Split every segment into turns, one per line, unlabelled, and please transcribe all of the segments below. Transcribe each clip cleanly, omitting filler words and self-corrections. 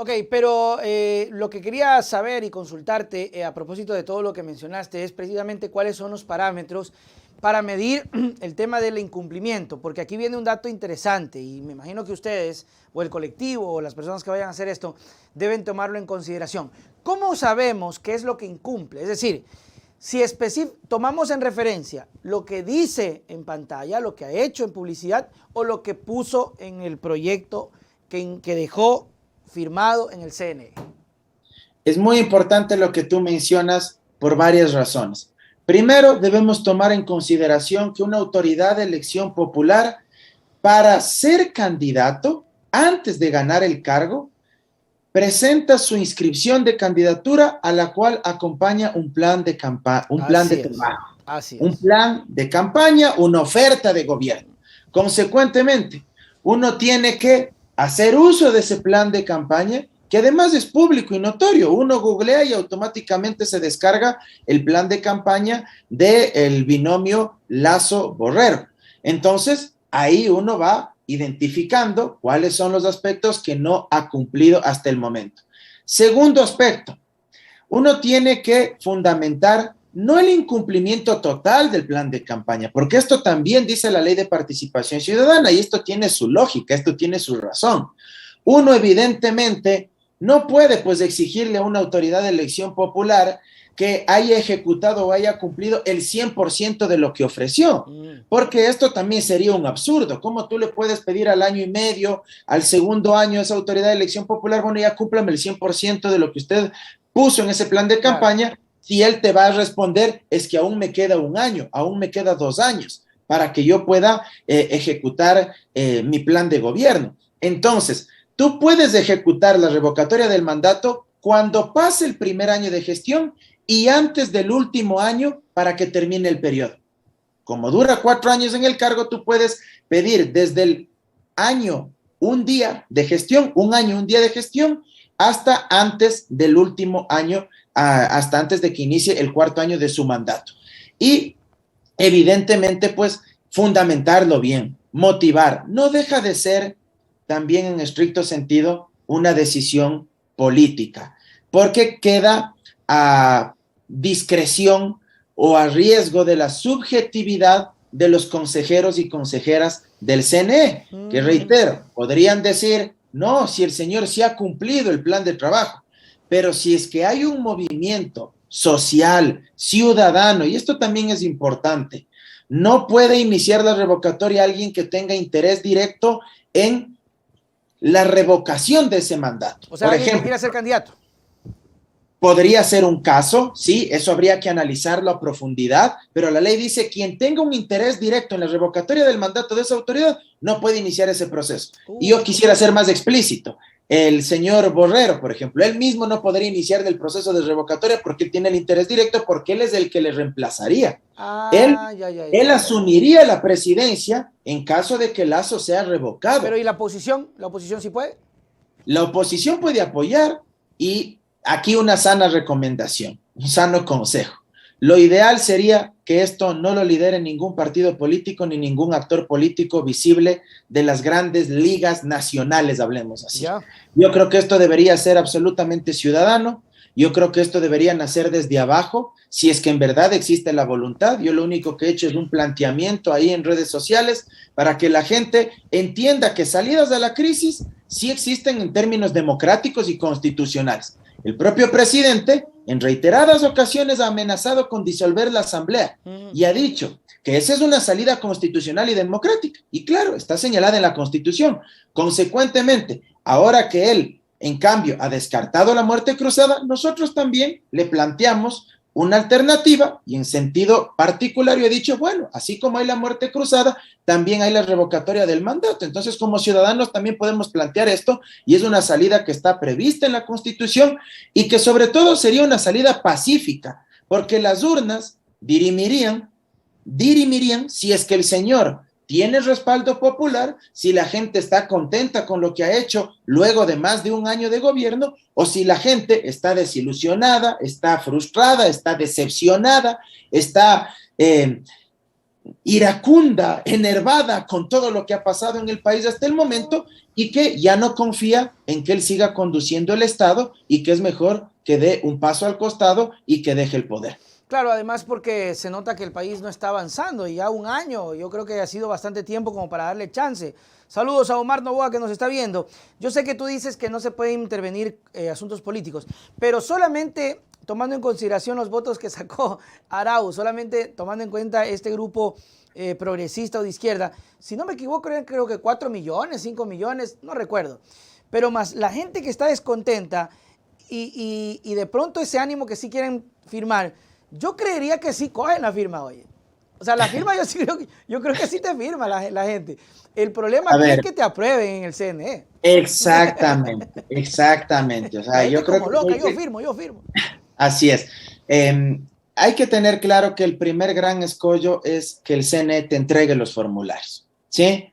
Ok, pero lo que quería saber y consultarte a propósito de todo lo que mencionaste es precisamente cuáles son los parámetros para medir el tema del incumplimiento, porque aquí viene un dato interesante y me imagino que ustedes o el colectivo o las personas que vayan a hacer esto deben tomarlo en consideración. ¿Cómo sabemos qué es lo que incumple? Es decir, si tomamos en referencia lo que dice en pantalla, lo que ha hecho en publicidad o lo que puso en el proyecto que dejó firmado en el CNE.
Es muy importante lo que tú mencionas por varias razones. Primero, debemos tomar en consideración que una autoridad de elección popular, para ser candidato, antes de ganar el cargo, presenta su inscripción de candidatura a la cual acompaña un plan de trabajo, un plan de campaña, una oferta de gobierno. Consecuentemente, uno tiene que hacer uso de ese plan de campaña, que además es público y notorio. Uno googlea y automáticamente se descarga el plan de campaña del binomio Lasso-Borrero. Entonces, ahí uno va identificando cuáles son los aspectos que no ha cumplido hasta el momento. Segundo aspecto, uno tiene que fundamentar no el incumplimiento total del plan de campaña, porque esto también dice la Ley de Participación Ciudadana y esto tiene su lógica, esto tiene su razón. Uno evidentemente no puede pues exigirle a una autoridad de elección popular que haya ejecutado o haya cumplido el 100% de lo que ofreció, porque esto también sería un absurdo. ¿Cómo tú le puedes pedir al año y medio, al segundo año a esa autoridad de elección popular, bueno, ya cúmplame el 100% de lo que usted puso en ese plan de campaña, claro, si él te va a responder es que aún me queda un año, aún me queda 2 años para que yo pueda ejecutar mi plan de gobierno? Entonces, tú puedes ejecutar la revocatoria del mandato cuando pase el primer año de gestión y antes del último año para que termine el periodo. Como dura 4 años en el cargo, tú puedes pedir desde el año, un día de gestión, un año, un día de gestión, hasta antes del último año, hasta antes de que inicie el 4.º año de su mandato. Y evidentemente, pues, fundamentarlo bien, motivar. No deja de ser también en estricto sentido una decisión política, porque queda a discreción o a riesgo de la subjetividad de los consejeros y consejeras del CNE, que reitero, podrían decir, no, si el señor sí ha cumplido el plan de trabajo, pero si es que hay un movimiento social, ciudadano, y esto también es importante, no puede iniciar la revocatoria alguien que tenga interés directo en la revocación de ese mandato.
O sea, por ejemplo, que quiera ser candidato.
Podría ser un caso, sí, eso habría que analizarlo a profundidad, pero la ley dice quien tenga un interés directo en la revocatoria del mandato de esa autoridad no puede iniciar ese proceso. Y yo quisiera ser más explícito. El señor Borrero, por ejemplo, él mismo no podría iniciar el proceso de revocatoria porque él tiene el interés directo, porque él es el que le reemplazaría. Él asumiría la presidencia en caso de que Lasso sea revocado.
Pero ¿y la oposición? ¿La oposición sí puede?
La oposición puede apoyar y aquí una sana recomendación, un sano consejo. Lo ideal sería que esto no lo lidere ningún partido político ni ningún actor político visible de las grandes ligas nacionales, hablemos así. Ya. Yo creo que esto debería ser absolutamente ciudadano. Yo creo que esto debería nacer desde abajo, si es que en verdad existe la voluntad. Yo lo único que he hecho es un planteamiento ahí en redes sociales para que la gente entienda que salidas de la crisis sí existen en términos democráticos y constitucionales. El propio presidente en reiteradas ocasiones ha amenazado con disolver la asamblea y ha dicho que esa es una salida constitucional y democrática. Y claro, está señalada en la Constitución. Consecuentemente, ahora que él, en cambio, ha descartado la muerte cruzada, nosotros también le planteamos una alternativa y en sentido particular yo he dicho, bueno, así como hay la muerte cruzada, también hay la revocatoria del mandato. Entonces, como ciudadanos también podemos plantear esto y es una salida que está prevista en la Constitución y que sobre todo sería una salida pacífica, porque las urnas dirimirían si es que el señor tiene respaldo popular, si la gente está contenta con lo que ha hecho luego de más de un año de gobierno, o si la gente está desilusionada, está frustrada, está decepcionada, está iracunda, enervada con todo lo que ha pasado en el país hasta el momento y que ya no confía en que él siga conduciendo el Estado y que es mejor que dé un paso al costado y que deje el poder.
Claro, además porque se nota que el país no está avanzando y ya un año, yo creo que ha sido bastante tiempo como para darle chance. Saludos a Omar Novoa que nos está viendo. Yo sé que tú dices que no se pueden intervenir asuntos políticos, pero solamente tomando en consideración los votos que sacó Arauz, solamente tomando en cuenta este grupo progresista o de izquierda, si no me equivoco, creo que 4 millones, 5 millones, no recuerdo. Pero más la gente que está descontenta y de pronto ese ánimo que sí quieren firmar, yo creería que sí cogen la firma, oye. O sea, la firma yo creo que sí te firma la gente. El problema aquí es que te aprueben en el CNE.
Exactamente, exactamente. O sea,
yo creo como loca, yo firmo.
Así es. Hay que tener claro que el primer gran escollo es que el CNE te entregue los formularios, ¿sí?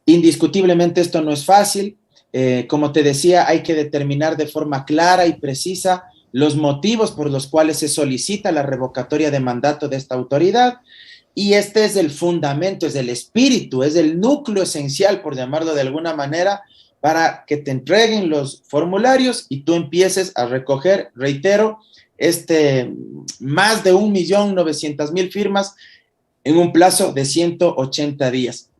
Indiscutiblemente esto no es fácil. Como te decía, hay que determinar de forma clara y precisa los motivos por los cuales se solicita la revocatoria de mandato de esta autoridad, y este es el fundamento, es el espíritu, es el núcleo esencial, por llamarlo de alguna manera, para que te entreguen los formularios y tú empieces a recoger, reitero, más de 1.900.000 firmas en un plazo de 180 días.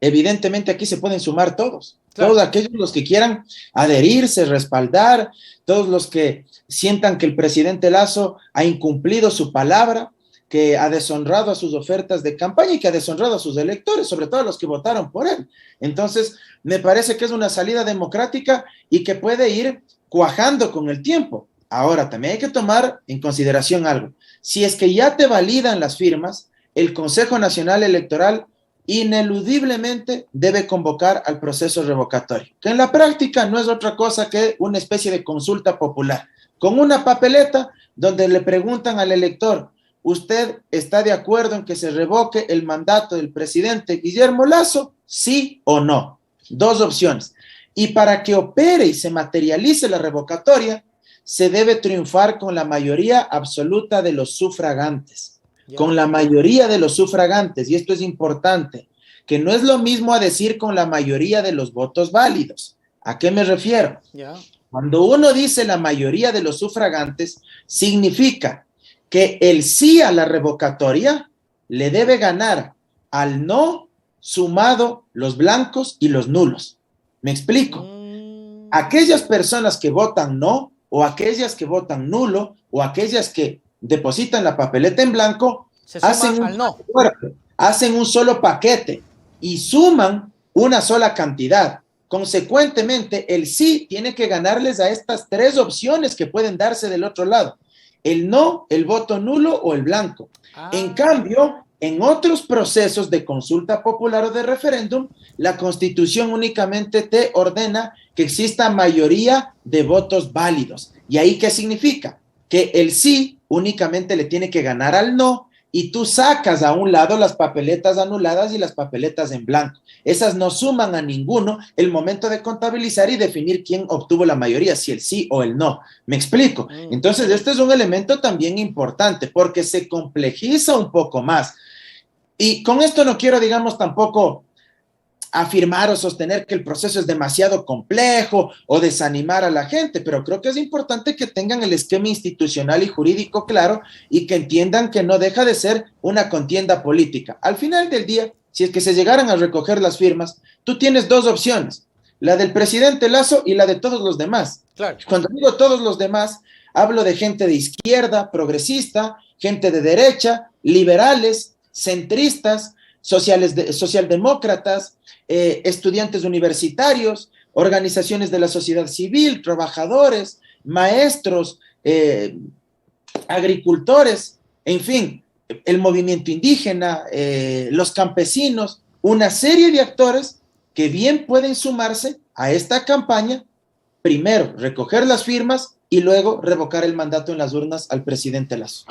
Evidentemente aquí se pueden sumar todos, claro. Todos aquellos los que quieran adherirse, respaldar, todos los que sientan que el presidente Lasso ha incumplido su palabra, que ha deshonrado a sus ofertas de campaña y que ha deshonrado a sus electores, sobre todo a los que votaron por él. Entonces, me parece que es una salida democrática y que puede ir cuajando con el tiempo. Ahora, también hay que tomar en consideración algo. Si es que ya te validan las firmas, el Consejo Nacional Electoral ineludiblemente debe convocar al proceso revocatorio, que en la práctica no es otra cosa que una especie de consulta popular, con una papeleta donde le preguntan al elector: ¿usted está de acuerdo en que se revoque el mandato del presidente Guillermo Lasso? ¿Sí o no? Dos opciones. Y para que opere y se materialice la revocatoria, se debe triunfar con la mayoría absoluta de los sufragantes. Con la mayoría de los sufragantes, y esto es importante, que no es lo mismo a decir con la mayoría de los votos válidos. ¿A qué me refiero? Cuando uno dice la mayoría de los sufragantes, significa que el sí a la revocatoria le debe ganar al no sumado los blancos y los nulos. ¿Me explico? Aquellas personas que votan no, o aquellas que votan nulo, o aquellas que depositan la papeleta en blanco, hacen un solo paquete y suman una sola cantidad. Consecuentemente, el sí tiene que ganarles a estas tres opciones que pueden darse del otro lado: el no, el voto nulo o el blanco. En cambio, en otros procesos de consulta popular o de referéndum, la Constitución únicamente te ordena que exista mayoría de votos válidos. ¿Y ahí qué significa? Que el sí únicamente le tiene que ganar al no, y tú sacas a un lado las papeletas anuladas y las papeletas en blanco. Esas no suman a ninguno el momento de contabilizar y definir quién obtuvo la mayoría, si el sí o el no. ¿Me explico? Entonces, este es un elemento también importante porque se complejiza un poco más. Y con esto no quiero, digamos, tampoco afirmar o sostener que el proceso es demasiado complejo o desanimar a la gente, pero creo que es importante que tengan el esquema institucional y jurídico claro y que entiendan que no deja de ser una contienda política. Al final del día, si es que se llegaran a recoger las firmas, tú tienes dos opciones: la del presidente Lasso y la de todos los demás. Claro. Cuando digo todos los demás, hablo de gente de izquierda, progresista, gente de derecha, liberales, centristas, socialdemócratas, estudiantes universitarios, organizaciones de la sociedad civil, trabajadores, maestros, agricultores, en fin, el movimiento indígena, los campesinos, una serie de actores que bien pueden sumarse a esta campaña, primero recoger las firmas y luego revocar el mandato en las urnas al presidente Lasso.